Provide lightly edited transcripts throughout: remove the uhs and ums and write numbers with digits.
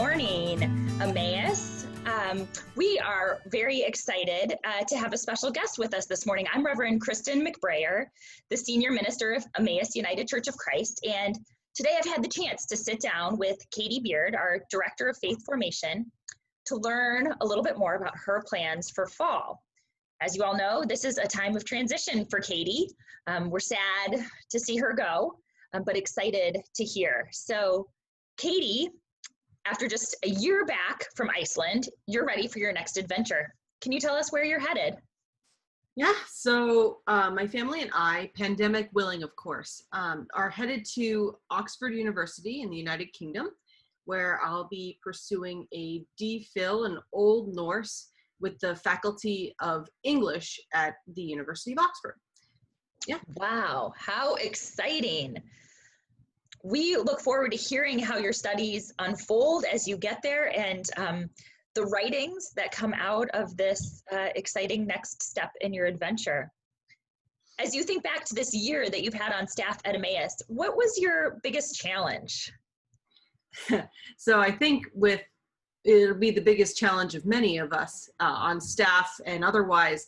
morning, Emmaus. We are very excited to have a special guest with us this morning. I'm Reverend Kristen McBrayer, the Senior Minister of Emmaus United Church of Christ, and today I've had the chance to sit down with Katie Beard, our Director of Faith Formation, to learn a little bit more about her plans for fall. As you all know, this is a time of transition for Katie. We're sad to see her go, but excited to hear. So, Katie, after just a year back from Iceland, you're ready for your next adventure. Can you tell us where you're headed? Yeah, so my family and I, pandemic willing, of course, are headed to Oxford University in the United Kingdom, where I'll be pursuing a DPhil in Old Norse with the Faculty of English at the University of Oxford. Yeah. Wow, how exciting. We look forward to hearing how your studies unfold as you get there and the writings that come out of this exciting next step in your adventure. As you think back to this year that you've had on staff at Emmaus, what was your biggest challenge? So I think it'll be the biggest challenge of many of us on staff and otherwise,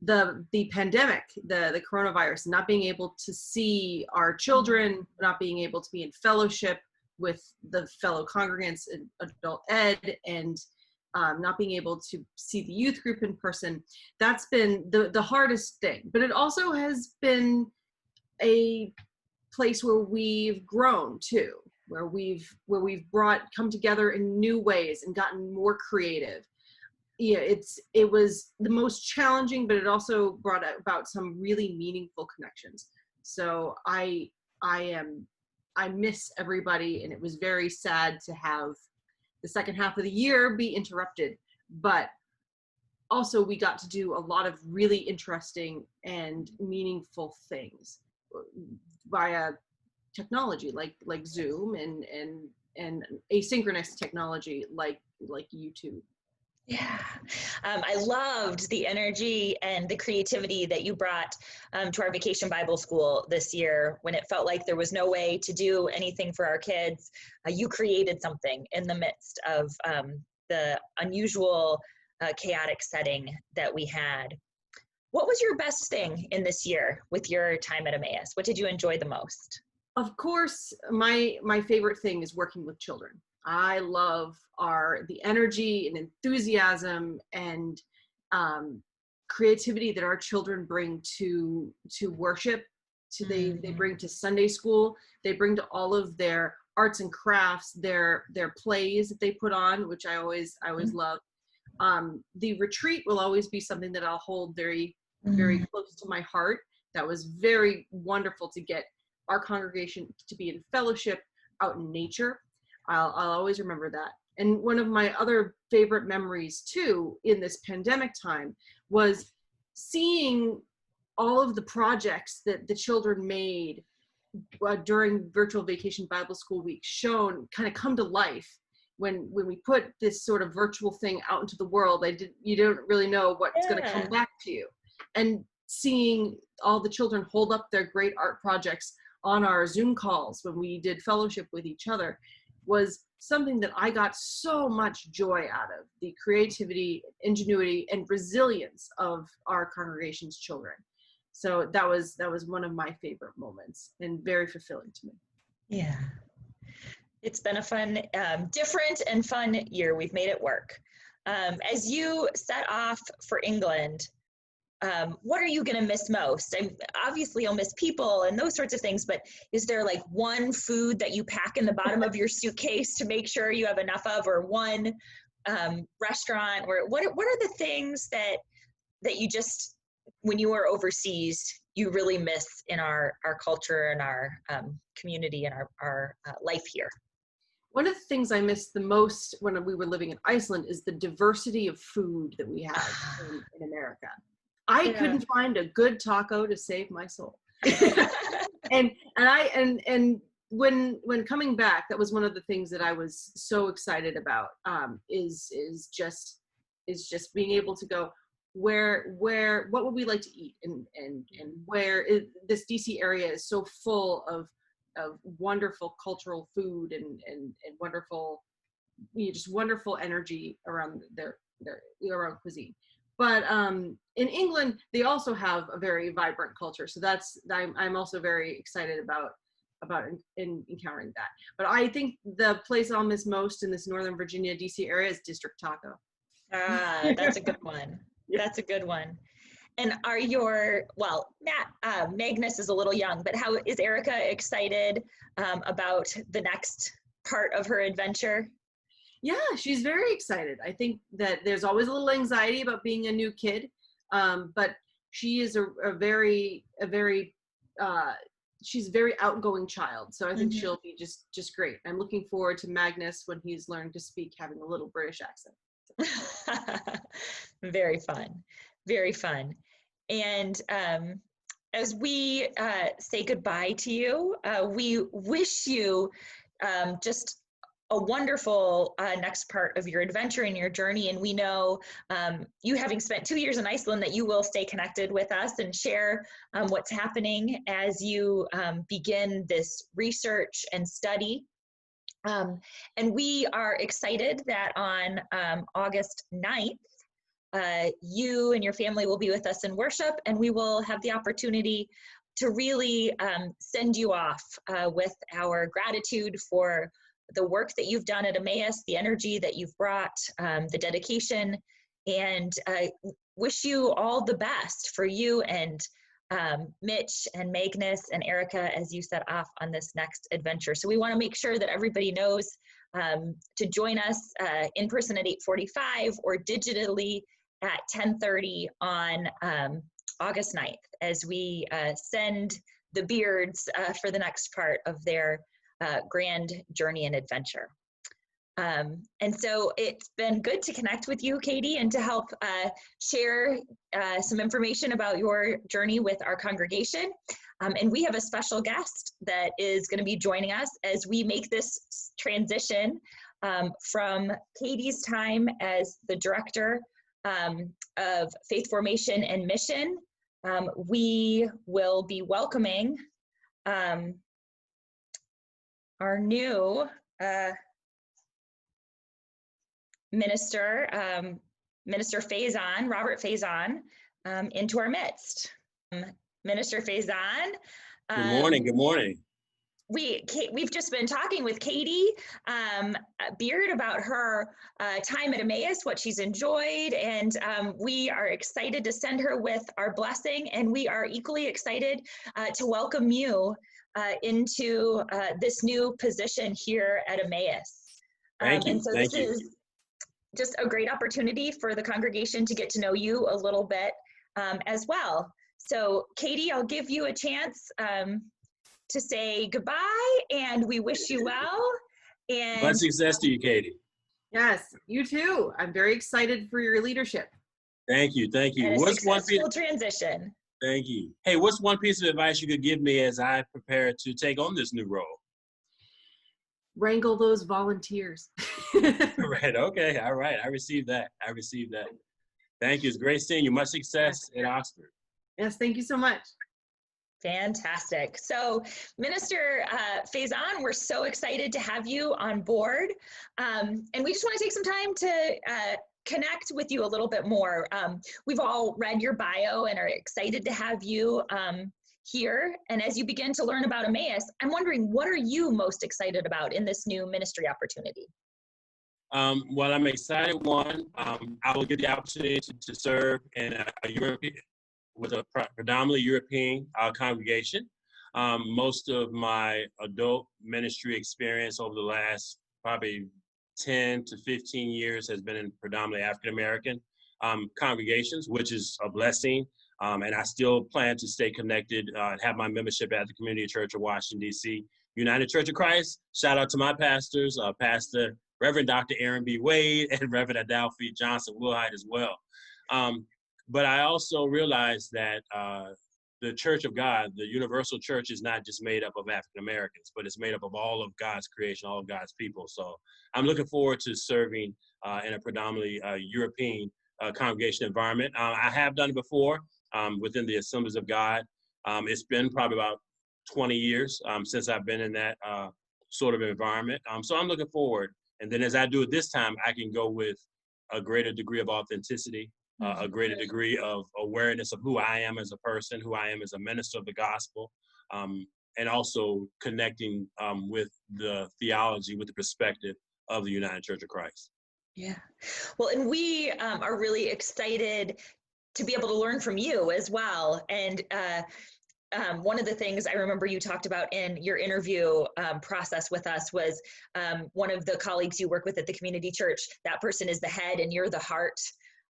the pandemic, the coronavirus, not being able to see our children, not being able to be in fellowship with the fellow congregants in adult ed, and not being able to see the youth group in person. That's been the hardest thing. But it also has been a place where we've grown too, where we've come together in new ways and gotten more creative. Yeah, it was the most challenging, but it also brought about some really meaningful connections. So I miss everybody, and it was very sad to have the second half of the year be interrupted. But also we got to do a lot of really interesting and meaningful things via technology like Zoom and asynchronous technology like YouTube. Yeah, I loved the energy and the creativity that you brought to our Vacation Bible School this year when it felt like there was no way to do anything for our kids. You created something in the midst of the unusual, chaotic setting that we had. What was your best thing in this year with your time at Emmaus? What did you enjoy the most? Of course, my favorite thing is working with children. I love the energy and enthusiasm and creativity that our children bring to worship. They bring to Sunday school. They bring to all of their arts and crafts, their plays that they put on, which I always love. The retreat will always be something that I'll hold very, very close to my heart. That was very wonderful to get our congregation to be in fellowship out in nature. I'll always remember that. And one of my other favorite memories too in this pandemic time was seeing all of the projects that the children made during virtual Vacation Bible School week kind of come to life when we put this sort of virtual thing out into the world. You don't really know what's going to come back to you. And seeing all the children hold up their great art projects on our Zoom calls when we did fellowship with each other was something that I got so much joy out of, the creativity, ingenuity, and resilience of our congregation's children. So that was one of my favorite moments and very fulfilling to me. Yeah. It's been a fun, different and fun year. We've made it work. As you set off for England, what are you going to miss most? Obviously, you'll miss people and those sorts of things, but is there like one food that you pack in the bottom of your suitcase to make sure you have enough of, or one restaurant, or what are the things that you just, when you are overseas, you really miss in our culture and our community and our life here? One of the things I missed the most when we were living in Iceland is the diversity of food that we have in America. I couldn't find a good taco to save my soul. and when coming back, that was one of the things that I was so excited about, is just being able to go, what would we like to eat, and where this DC area is so full of wonderful cultural food and wonderful just wonderful energy around their around cuisine. But in England, they also have a very vibrant culture. So I'm also very excited about encountering that. But I think the place I'll miss most in this Northern Virginia, DC area is District Taco. Ah, that's a good one. Yeah. That's a good one. And Magnus is a little young, but how is Erica excited about the next part of her adventure? Yeah, she's very excited. I think that there's always a little anxiety about being a new kid, but she is a very she's a very outgoing child. So I think she'll be just great. I'm looking forward to Magnus when he's learned to speak having a little British accent. Very fun, very fun. And as we say goodbye to you, we wish you just a wonderful next part of your adventure and your journey. And we know you, having spent 2 years in Iceland, that you will stay connected with us and share what's happening as you begin this research and study. And we are excited that on August 9th, you and your family will be with us in worship, and we will have the opportunity to really send you off with our gratitude for the work that you've done at Emmaus, the energy that you've brought, the dedication, and wish you all the best for you and Mitch and Magnus and Erica as you set off on this next adventure. So we want to make sure that everybody knows to join us in person at 8:45 or digitally at 10:30 on August 9th as we send the Beards for the next part of their grand journey and adventure. And so it's been good to connect with you, Katie, and to help share some information about your journey with our congregation. And we have a special guest that is going to be joining us as we make this transition from Katie's time as the director of Faith Formation and Mission. We will be welcoming our new minister, Minister Faison, Robert Faison, into our midst. Minister Faison. Good morning. Good morning. We've just been talking with Katie Beard about her time at Emmaus, what she's enjoyed, and we are excited to send her with our blessing, and we are equally excited to welcome you into this new position here at Emmaus. Thank you. And so this is just a great opportunity for the congregation to get to know you a little bit as well. So Katie, I'll give you a chance to say goodbye, and we wish you well. And much success to you, Katie. Yes, you too. I'm very excited for your leadership. Thank you. Thank you. And a successful transition. Thank you. Hey, what's one piece of advice you could give me as I prepare to take on this new role? Wrangle those volunteers. Right. Okay. All right. I received that. Thank you. It's great seeing you. Much success at Oxford. Yes. Thank you so much. Fantastic. So Minister Faison, we're so excited to have you on board. And we just want to take some time to connect with you a little bit more. We've all read your bio and are excited to have you here. And as you begin to learn about Emmaus, I'm wondering, what are you most excited about in this new ministry opportunity? Well, I'm excited. One, I will get the opportunity to serve in a European, with a predominantly European congregation. Most of my adult ministry experience over the last probably 10 to 15 years has been in predominantly African-American congregations, which is a blessing. And I still plan to stay connected and have my membership at the Community Church of Washington, D.C. United Church of Christ. Shout out to my pastors, Pastor Reverend Dr. Aaron B. Wade and Reverend Adelphi Johnson Wilhite as well. But I also realized that the Church of God, the universal church, is not just made up of African Americans, but it's made up of all of God's creation, all of God's people. So I'm looking forward to serving in a predominantly European congregation environment. I have done it before within the Assemblies of God. It's been probably about 20 years since I've been in that sort of environment. So I'm looking forward And then as I do it this time, I can go with a greater degree of authenticity, a greater degree of awareness of who I am as a person, who I am as a minister of the gospel, and also connecting with the theology, with the perspective of the United Church of Christ. Yeah. Well, and we are really excited to be able to learn from you as well. And one of the things I remember you talked about in your interview process with us was one of the colleagues you work with at the community church, that person is the head and you're the heart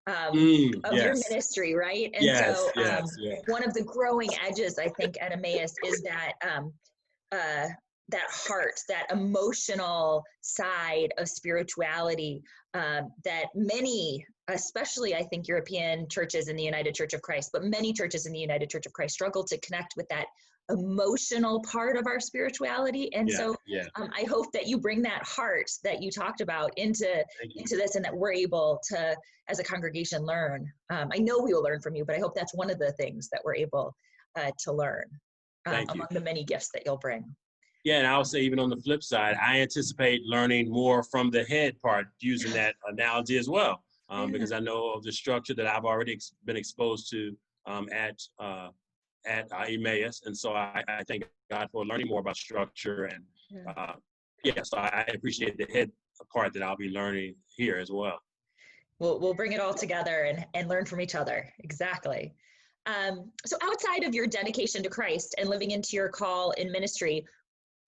of your ministry, right? And so one of the growing edges, I think, at Emmaus is that that heart, that emotional side of spirituality that many, especially I think European churches in the United Church of Christ, but many churches in the United Church of Christ struggle to connect with that emotional part of our spirituality. And I hope that you bring that heart that you talked about into this, and that we're able to, as a congregation, learn. I know we will learn from you, but I hope that's one of the things that we're able to learn among the many gifts that you'll bring. Yeah, and I'll say even on the flip side, I anticipate learning more from the head part, using that analogy as well, because I know of the structure that I've already been exposed to at Emmaus, and so I thank God for learning more about structure, and so I appreciate the head part that I'll be learning here as well. We'll bring it all together and learn from each other. Exactly. So outside of your dedication to Christ and living into your call in ministry,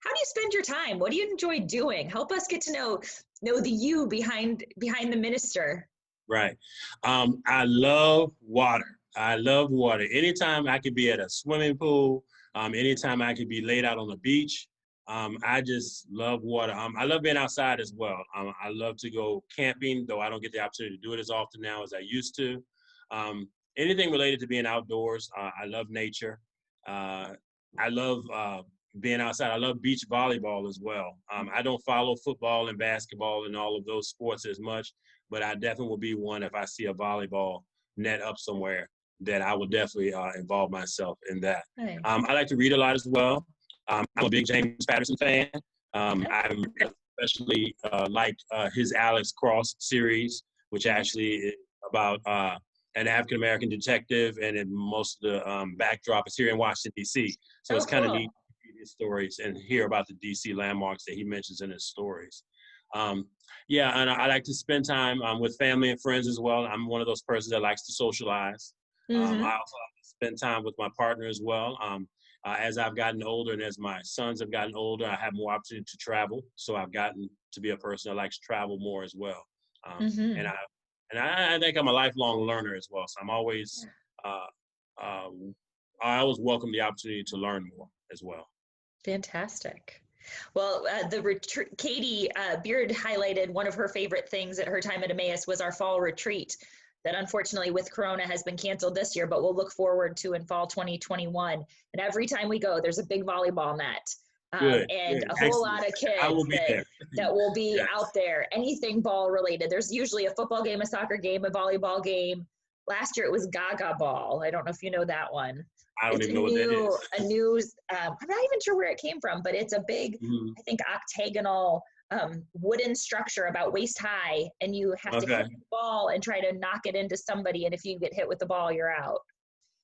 how do you spend your time? What do you enjoy doing? Help us get to know the you behind the minister. Right. I love water. I love water. Anytime I could be at a swimming pool, anytime I could be laid out on the beach, I just love water. I love being outside as well. I love to go camping, though I don't get the opportunity to do it as often now as I used to. Anything related to being outdoors, I love nature. I love being outside. I love beach volleyball as well. I don't follow football and basketball and all of those sports as much, but I definitely will be one if I see a volleyball net up somewhere, that I will definitely involve myself in that. Nice. I like to read a lot as well. I'm a big James Patterson fan. I'm especially like his Alex Cross series, which actually is about an African-American detective, and most of the backdrop is here in Washington, D.C. So it's kind of neat to read his stories and hear about the D.C. landmarks that he mentions in his stories. And I like to spend time with family and friends as well. I'm one of those persons that likes to socialize. I also like to spend time with my partner as well. As I've gotten older and as my sons have gotten older, I have more opportunity to travel. So I've gotten to be a person that likes to travel more as well. And I think I'm a lifelong learner as well. So I'm always, I always welcome the opportunity to learn more as well. Fantastic. Well, Katie Beard highlighted one of her favorite things at her time at Emmaus was our fall retreat that unfortunately with Corona has been canceled this year, but we'll look forward to in fall 2021. And every time we go, there's a big volleyball net. A whole lot of kids that will be out there, anything ball related. There's usually a football game, a soccer game, a volleyball game. Last year it was Gaga Ball. I don't know if you know that one. I don't even know what that is. I'm not even sure where it came from, but it's a big, I think, octagonal wooden structure about waist high, and you have to hit the ball and try to knock it into somebody, and if you get hit with the ball, you're out.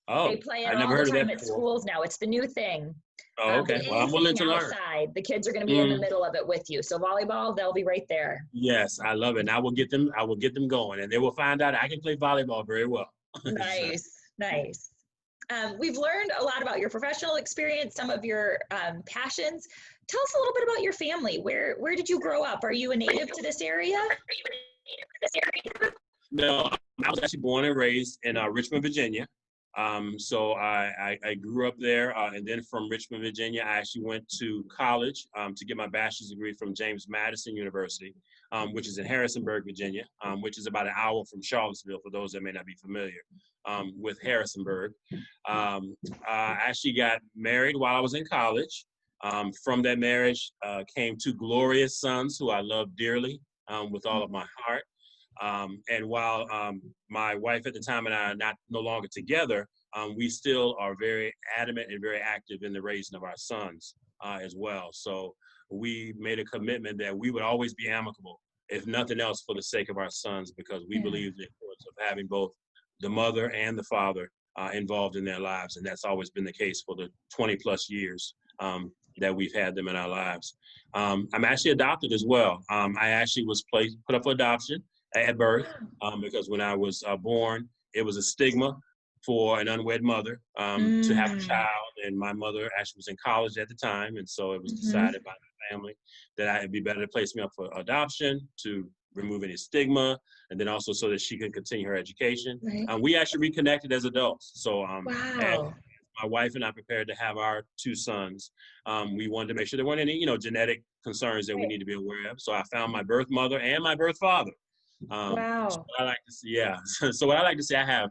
They play it all the time at schools now. It's the new thing. Oh, okay. Well, I'm willing to learn. The kids are going to be in the middle of it with you. So volleyball, they'll be right there. Yes, I love it. And I will get them going, and they will find out I can play volleyball very well. Nice. We've learned a lot about your professional experience, some of your passions. Tell us a little bit about your family. Where did you grow up? Are you a native to this area? No, I was actually born and raised in Richmond, Virginia. So I grew up there, and then from Richmond, Virginia, I actually went to college to get my bachelor's degree from James Madison University, which is in Harrisonburg, Virginia, which is about an hour from Charlottesville, for those that may not be familiar with Harrisonburg. I actually got married while I was in college. From that marriage came two glorious sons who I love dearly with all of my heart. And while my wife at the time and I are no longer together, we still are very adamant and very active in the raising of our sons as well. So we made a commitment that we would always be amicable if nothing else, for the sake of our sons, because we Yeah. believe the importance of having both the mother and the father involved in their lives. And that's always been the case for the 20 plus years that we've had them in our lives. I'm actually adopted as well. I actually was put up for adoption at birth because when I was born, it was a stigma for an unwed mother to have a child. And my mother actually was in college at the time. And so it was decided by the family that it'd be better to place me up for adoption to remove any stigma, and then also so that she could continue her education. Right. We actually reconnected as adults. So as Wow. my wife and I prepared to have our two sons, we wanted to make sure there weren't any, genetic concerns that we need to be aware of. So I found my birth mother and my birth father. So Wow. what I like to see, yeah. So what I like to say, I have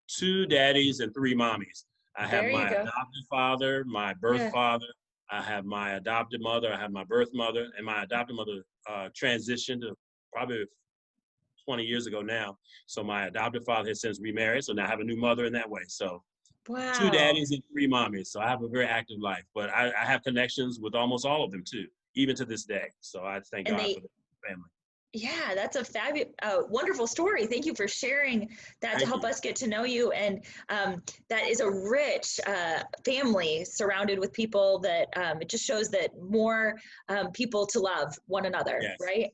2 daddies and 3 mommies. I have There you my go. adopted father, my birth Yeah. father. I have my adopted mother. I have my birth mother, and my adopted mother transitioned to probably 20 years ago now. So my adopted father has since remarried. So now I have a new mother in that way. So 2 Wow. daddies and 3 mommies. So I have a very active life, but I have connections with almost all of them too, even to this day. So I thank And God they, for the family. yeah, that's a fabulous, wonderful story. Thank you for sharing that to help us get to know you. And that is a rich family surrounded with people that it just shows that more people to love one another, Yes. right?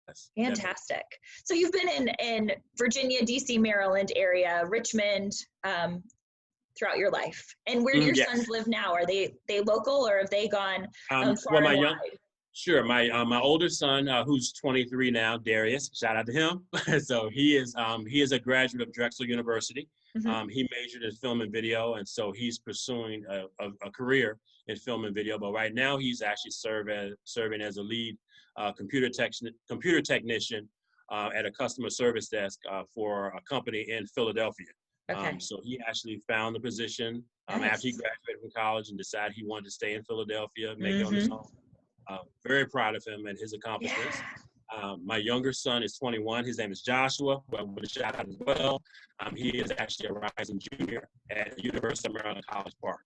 Yes, Fantastic. definitely. So you've been in Virginia, DC, Maryland area, Richmond, throughout your life. And where do your Yes. sons live now? Are they local, or have they gone Well, far and wide? Sure. My older son, who's 23 now, Darius, shout out to him. So he is a graduate of Drexel University. He majored in film and video, and so he's pursuing a career in film and video. But right now, he's actually serving as a lead computer technician at a customer service desk for a company in Philadelphia. Okay. So he actually found the position Nice. after he graduated from college and decided he wanted to stay in Philadelphia, make it on his own. Very proud of him and his accomplishments. Yeah. My younger son is 21. His name is Joshua, who I want to shout out as well. He is actually a rising junior at the University of Maryland, College Park.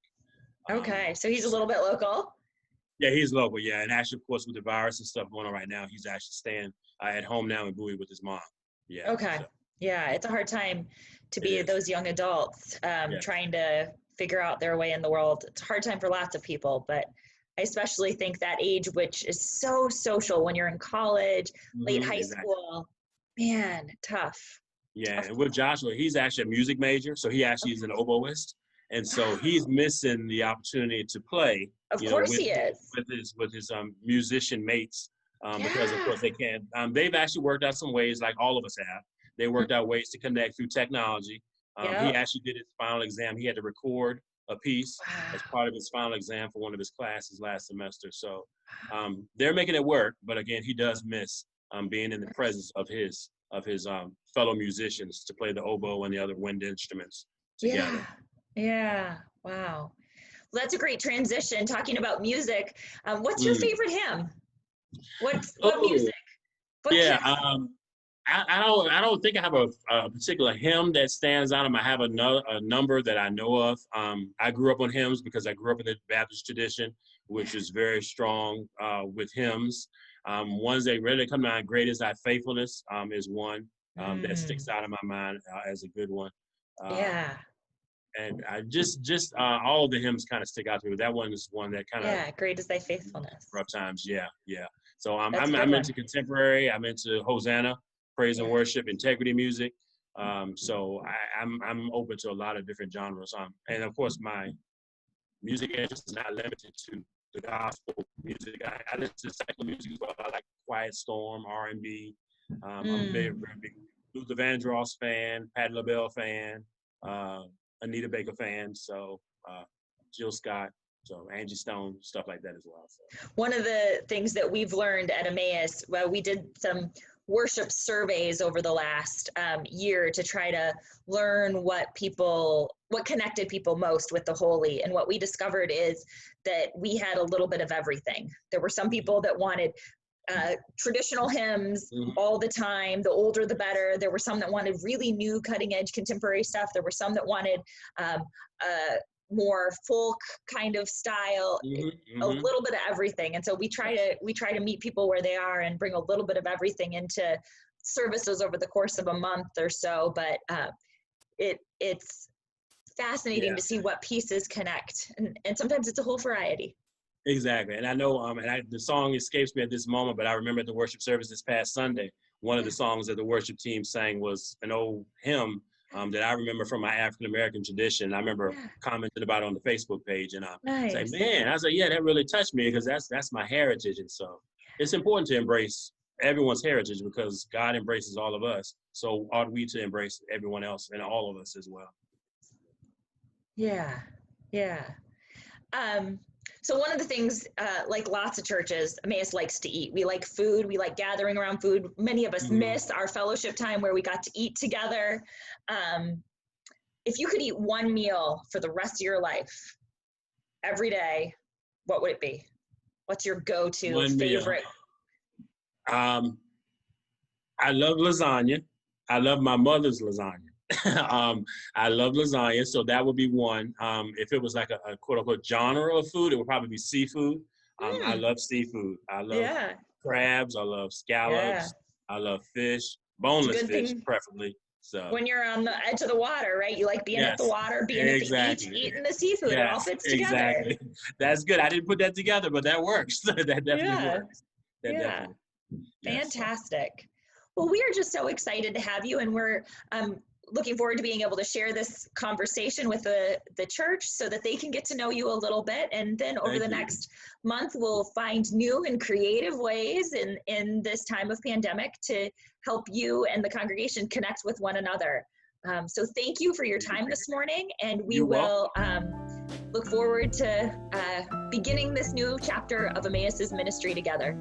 Okay, so he's a little bit local. Yeah, he's local, yeah. And actually, of course, with the virus and stuff going on right now, he's actually staying at home now in Bowie with his mom. Yeah. Okay. So, yeah, it's a hard time to be those young adults trying to figure out their way in the world. It's a hard time for lots of people, but I especially think that age, which is so social when you're in college, late high school, man, tough. Yeah, and with Joshua, he's actually a music major, so he actually is an oboist, and so he's missing the opportunity to play. Of course he is. With his musician mates, because of course they can't. They've actually worked out some ways, like all of us have. They worked out ways to connect through technology. He actually did his final exam. He had to record a piece as part of his final exam for one of his classes last semester. So they're making it work, but again, he does miss being in the presence of his fellow musicians to play the oboe and the other wind instruments together. Yeah. Wow. Well, that's a great transition. Talking about music, what's your favorite hymn? What music? I don't think I have a particular hymn that stands out. I have a number that I know of. I grew up on hymns because I grew up in the Baptist tradition, which is very strong with hymns. Ones that really come to mind, Great Is Thy Faithfulness is one that sticks out in my mind as a good one. And I just all of the hymns kind of stick out to me. That one is one that kind of Great Is Thy Faithfulness. Rough times, yeah. So I'm into contemporary. I'm into Hosanna, praise and worship, integrity music. So I'm open to a lot of different genres. And of course, my music interest is not limited to the gospel music. I listen to secular music as well. I like Quiet Storm, R&B. I'm a very, very big Luther Vandross fan, Patti LaBelle fan, Anita Baker fan. So Jill Scott. So Angie Stone, stuff like that as well. So. One of the things that we've learned at Emmaus, we did some worship surveys over the last year to try to learn what connected people most with the holy. And what we discovered is that we had a little bit of everything. There were some people that wanted traditional hymns all the time, the older the better. There were some that wanted really new cutting edge contemporary stuff. There were some that wanted more folk kind of style, Mm-hmm, a mm-hmm. little bit of everything. And so we try to meet people where they are and bring a little bit of everything into services over the course of a month or so. But it's fascinating to see what pieces connect, and sometimes it's a whole variety. Exactly. And I know, the song escapes me at this moment, but I remember at the worship service this past Sunday, one of the songs that the worship team sang was an old hymn that I remember from my African-American tradition. I remember commenting about it on the Facebook page, and I say, man, I said, yeah, that really touched me, because that's my heritage. And so it's important to embrace everyone's heritage, because God embraces all of us. So ought we to embrace everyone else and all of us as well. Yeah. So one of the things, like lots of churches, Emmaus likes to eat. We like food. We like gathering around food. Many of us miss our fellowship time where we got to eat together. If you could eat one meal for the rest of your life, every day, what would it be? What's your go-to favorite? I love lasagna. I love my mother's lasagna. I love lasagna, so that would be one. If it was like a quote unquote genre of food, it would probably be seafood. I love seafood. I love crabs. I love scallops. I love fish, boneless fish, preferably. So when you're on the edge of the water, right? You like being at the water, being at the beach, eating the seafood. It all fits together. Exactly. That's good. I didn't put that together, but that works. That definitely works. Definitely. Fantastic. Well, we are just so excited to have you, and we're looking forward to being able to share this conversation with the church so that they can get to know you a little bit. And then over the next month, we'll find new and creative ways in this time of pandemic to help you and the congregation connect with one another. So thank you for your time this morning, and we will look forward to beginning this new chapter of Emmaus's ministry together.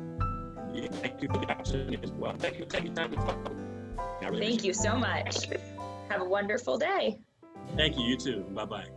Thank you for the opportunity as well. Thank you for taking time to talk. Thank you so much. Have a wonderful day. Thank you. You too. Bye-bye.